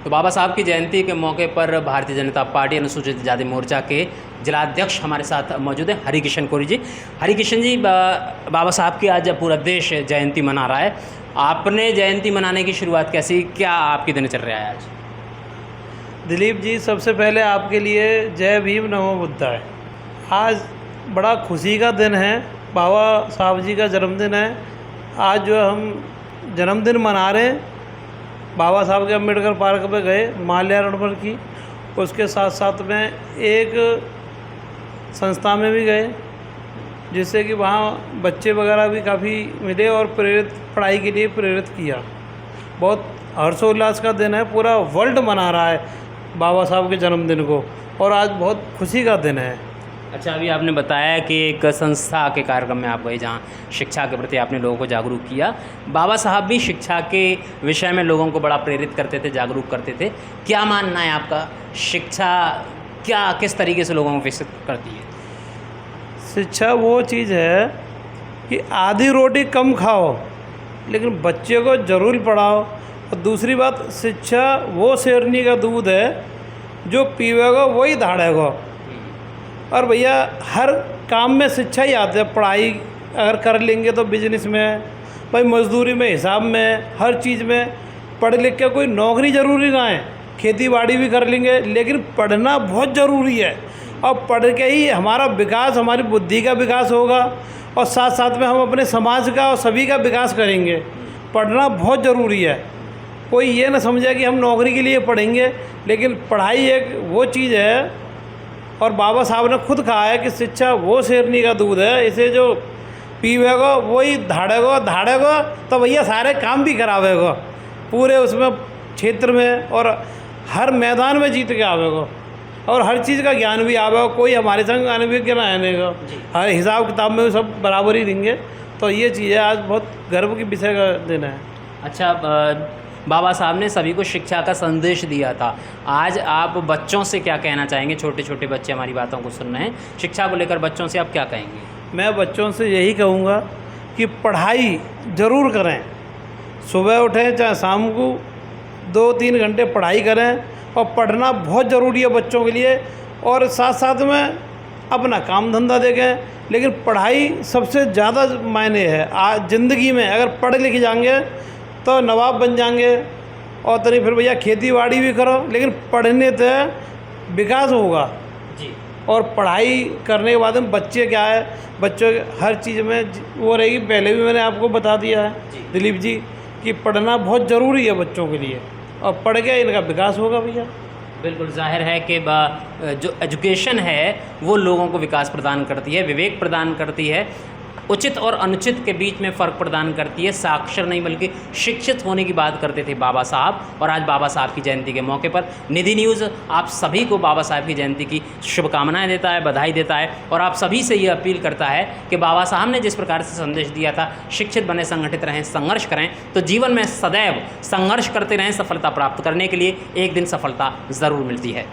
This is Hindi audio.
तो बाबा साहब की जयंती के मौके पर भारतीय जनता पार्टी अनुसूचित जाति मोर्चा के जिलाध्यक्ष हमारे साथ मौजूद हैं हरिकिशन कोरी जी। हरिकिशन जी, बाबा साहब की आज पूरा देश जयंती मना रहा है। आपने जयंती मनाने की शुरुआत कैसी, क्या आपकी दिनचर्या है आज? दिलीप जी, सबसे पहले आपके लिए जय भीम नमो बुद्धाय। आज बड़ा खुशी का दिन है, बाबा साहब जी का जन्मदिन है। आज जो हम जन्मदिन मना रहे हैं, बाबा साहब के अम्बेडकर पार्क पे गए माल्यार्पण की, उसके साथ साथ में एक संस्था में भी गए जिससे कि वहाँ बच्चे वगैरह भी काफ़ी मिले और प्रेरित पढ़ाई के लिए प्रेरित किया। बहुत हर्षोल्लास का दिन है, पूरा वर्ल्ड मना रहा है बाबा साहब के जन्मदिन को और आज बहुत खुशी का दिन है। अच्छा, अभी आपने बताया कि एक संस्था के कार्यक्रम में आप गए जहाँ शिक्षा के प्रति आपने लोगों को जागरूक किया। बाबा साहब भी शिक्षा के विषय में लोगों को बड़ा प्रेरित करते थे, जागरूक करते थे। क्या मानना है आपका, शिक्षा क्या किस तरीके से लोगों को विकसित करती है? शिक्षा वो चीज़ है कि आधी रोटी कम खाओ लेकिन बच्चे को ज़रूर पढ़ाओ। और दूसरी बात, शिक्षा वो शेरनी का दूध है जो पीवेगा वही दहाड़ेगा। और भैया हर काम में शिक्षा ही आती है। पढ़ाई अगर कर लेंगे तो बिजनेस में, भाई मजदूरी में, हिसाब में, हर चीज़ में पढ़ लिख के कोई नौकरी ज़रूरी ना है, खेती बाड़ी भी कर लेंगे, लेकिन पढ़ना बहुत ज़रूरी है। और पढ़ के ही हमारा विकास, हमारी बुद्धि का विकास होगा और साथ साथ में हम अपने समाज का और सभी का विकास करेंगे। पढ़ना बहुत ज़रूरी है। कोई ये ना समझे कि हम नौकरी के लिए पढ़ेंगे, लेकिन पढ़ाई एक वो चीज़ है। और बाबा साहब ने खुद कहा है कि शिक्षा वो शेरनी का दूध है, इसे जो पीवेगा वही धाड़ेगा तो भैया सारे काम भी करावेगा, पूरे उसमें क्षेत्र में और हर मैदान में जीत के आवेगा और हर चीज़ का ज्ञान भी आवेगा। कोई हमारे संग आने भी ना आने का, हर हिसाब किताब में सब बराबर ही देंगे। तो ये चीज़ है, आज बहुत गर्व की विषय का दिन है। अच्छा, बाबा साहब ने सभी को शिक्षा का संदेश दिया था। आज आप बच्चों से क्या कहना चाहेंगे? छोटे छोटे बच्चे हमारी बातों को सुन रहे हैं, शिक्षा को लेकर बच्चों से आप क्या कहेंगे? मैं बच्चों से यही कहूँगा कि पढ़ाई ज़रूर करें। सुबह उठें चाहे शाम को 2-3 घंटे पढ़ाई करें और पढ़ना बहुत ज़रूरी है बच्चों के लिए। और साथ साथ में अपना काम धंधा देखें, लेकिन पढ़ाई सबसे ज़्यादा मायने है आज ज़िंदगी में। अगर पढ़ लिख जाएंगे तो नवाब बन जाएंगे और तरी फिर भैया खेती बाड़ी भी करो, लेकिन पढ़ने से विकास होगा जी। और पढ़ाई करने के बाद में बच्चे क्या है, बच्चों हर चीज़ में वो रहेगी। पहले भी मैंने आपको बता दिया है दिलीप जी कि पढ़ना बहुत ज़रूरी है बच्चों के लिए और पढ़ के इनका विकास होगा भैया। बिल्कुल जाहिर है कि जो एजुकेशन है वो लोगों को विकास प्रदान करती है, विवेक प्रदान करती है, उचित और अनुचित के बीच में फ़र्क प्रदान करती है। साक्षर नहीं बल्कि शिक्षित होने की बात करते थे बाबा साहब। और आज बाबा साहब की जयंती के मौके पर निधि न्यूज़ आप सभी को बाबा साहब की जयंती की शुभकामनाएं देता है, बधाई देता है और आप सभी से ये अपील करता है कि बाबा साहब ने जिस प्रकार से संदेश दिया था, शिक्षित बने, संगठित रहें, संघर्ष करें, तो जीवन में सदैव संघर्ष करते रहें। सफलता प्राप्त करने के लिए एक दिन सफलता ज़रूर मिलती है।